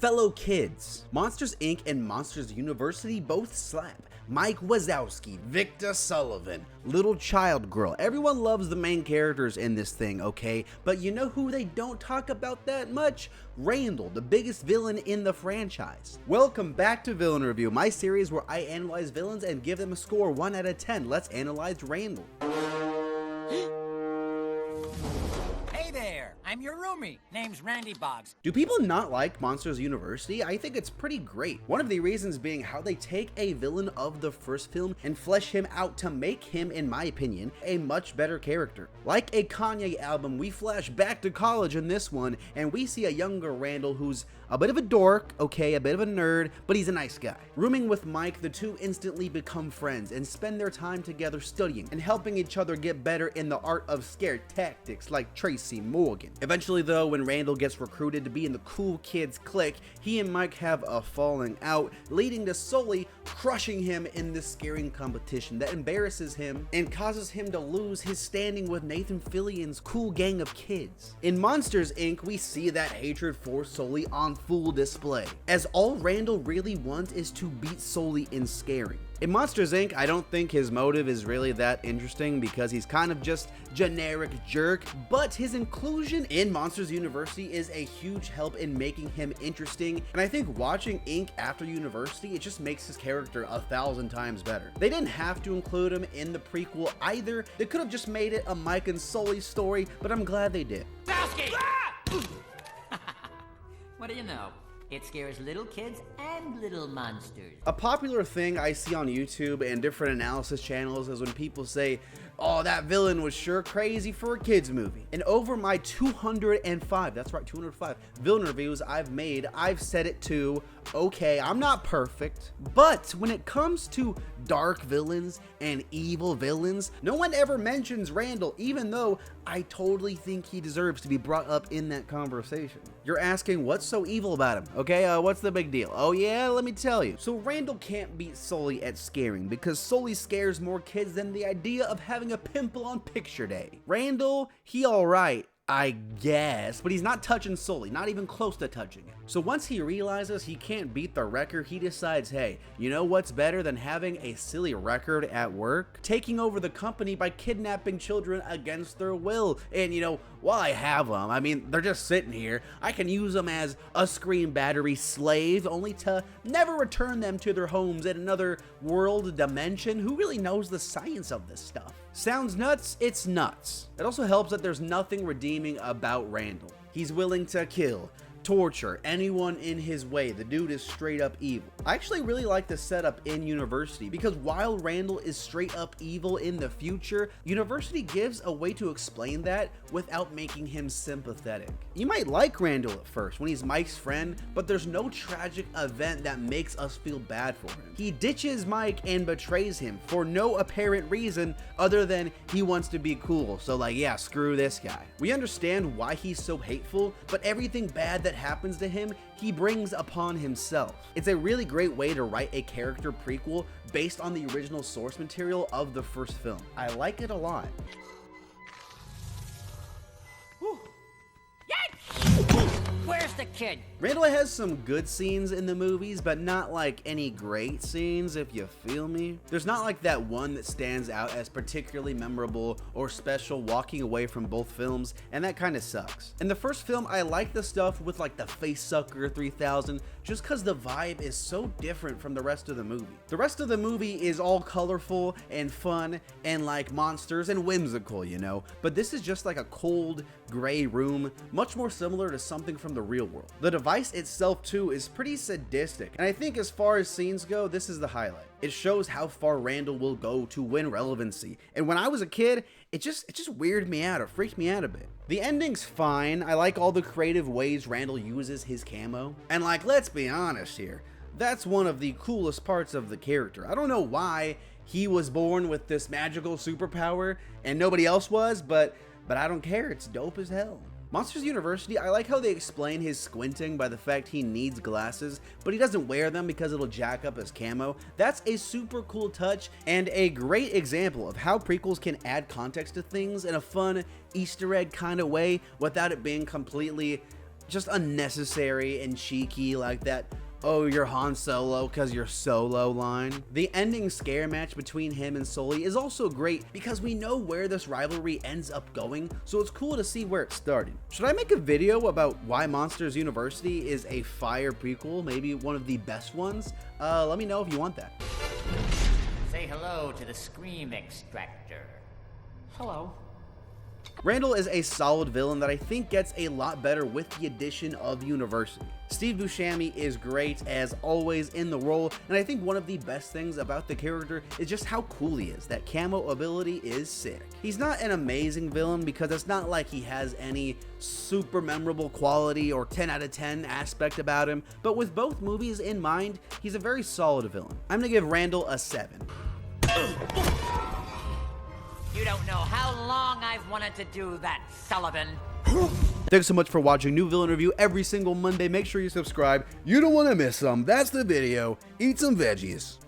Fellow kids, Monsters Inc. and Monsters University both slap. Mike Wazowski, Victor Sullivan, Little Child Girl. Everyone loves the main characters in this thing, okay? But you know who they don't talk about that much? Randall, the biggest villain in the franchise. Welcome back to Villain Review, my series where I analyze villains and give them a score 1 out of 10. Let's analyze Randall. I'm your roomie. Name's Randy Boggs. Do people not like Monsters University? I think it's pretty great. One of the reasons being how they take a villain of the first film and flesh him out to make him, in my opinion, a much better character. Like a Kanye album, we flash back to college in this one, and we see a younger Randall who's a bit of a dork, okay, a bit of a nerd, but he's a nice guy. Rooming with Mike, the two instantly become friends and spend their time together studying and helping each other get better in the art of scare tactics like Tracy Morgan. Eventually though, when Randall gets recruited to be in the cool kids clique, he and Mike have a falling out, leading to Sully crushing him in this scaring competition that embarrasses him and causes him to lose his standing with Nathan Fillion's cool gang of kids. In Monsters Inc., we see that hatred for Sully on full display, as all Randall really wants is to beat Sully in scaring. In Monsters Inc., I don't think his motive is really that interesting because he's kind of just generic jerk, but his inclusion in Monsters University is a huge help in making him interesting, and I think watching Inc. after University, it just makes his character 1,000 times better. They didn't have to include him in the prequel either. They could have just made it a Mike and Sully story, but I'm glad they did. What do you know? It scares little kids and little monsters. A popular thing I see on YouTube and different analysis channels is when people say, oh, that villain was sure crazy for a kids movie. And over my 205, that's right, 205 villain reviews I've made, I've said it too. Okay, I'm not perfect, but when it comes to dark villains and evil villains, no one ever mentions Randall, even though I totally think he deserves to be brought up in that conversation. You're asking, what's so evil about him? Okay, what's the big deal? Oh yeah, let me tell you. So Randall can't beat Sully at scaring because Sully scares more kids than the idea of having a pimple on picture day. Randall, he alright, I guess, but he's not touching Sully, not even close to touching him. So once he realizes he can't beat the wrecker, he decides, hey, you know what's better than having a silly record at work? Taking over the company by kidnapping children against their will. And you know, while I have them, I mean, they're just sitting here, I can use them as a screen battery slave, only to never return them to their homes in another world dimension. Who really knows the science of this stuff? Sounds nuts? It's nuts. It also helps that there's nothing redeeming about Randall. He's willing to kill, torture anyone in his way. The dude is straight up evil. I actually really like the setup in University because while Randall is straight up evil in the future, University gives a way to explain that without making him sympathetic. You might like Randall at first when he's Mike's friend, but there's no tragic event that makes us feel bad for him. He ditches Mike and betrays him for no apparent reason other than he wants to be cool. So like, yeah, screw this guy. We understand why he's so hateful, but everything bad that happens to him, he brings upon himself. It's a really great way to write a character prequel based on the original source material of the first film. I like it a lot. Where's the kid? Randall has some good scenes in the movies, but not like any great scenes, if you feel me. There's not like that one that stands out as particularly memorable or special walking away from both films, and that kind of sucks. In the first film, I like the stuff with like the Face Sucker 3000, just cause the vibe is so different from the rest of the movie. The rest of the movie is all colorful and fun and like monsters and whimsical, you know, but this is just like a cold gray room, much more similar to something from the real world. The device itself too is pretty sadistic, and I think as far as scenes go, this is the highlight. It shows how far Randall will go to win relevancy, and when I was a kid, it just weirded me out, it freaked me out a bit. The ending's fine. I like all the creative ways Randall uses his camo, and like, let's be honest here, that's one of the coolest parts of the character. I don't know why he was born with this magical superpower and nobody else was, but I don't care, it's dope as hell. Monsters University, I like how they explain his squinting by the fact he needs glasses, but he doesn't wear them because it'll jack up his camo. That's a super cool touch and a great example of how prequels can add context to things in a fun Easter egg kind of way without it being completely just unnecessary and cheeky, like that "oh, you're Han Solo because you're Solo" line. The ending scare match between him and Sully is also great because we know where this rivalry ends up going, so it's cool to see where it started. Should I make a video about why Monsters University is a fire prequel, maybe one of the best ones? Let me know if you want that. Say hello to the Scream Extractor. Hello. Randall is a solid villain that I think gets a lot better with the addition of University. Steve Buscemi is great as always in the role, and I think one of the best things about the character is just how cool he is. That camo ability is sick. He's not an amazing villain because it's not like he has any super memorable quality or 10 out of 10 aspect about him, but with both movies in mind, he's a very solid villain. I'm gonna give Randall a 7. You don't know how long I've wanted to do that, Sullivan. Thanks so much for watching. New villain review every single Monday. Make sure you subscribe. You don't want to miss some. That's the video. Eat some veggies.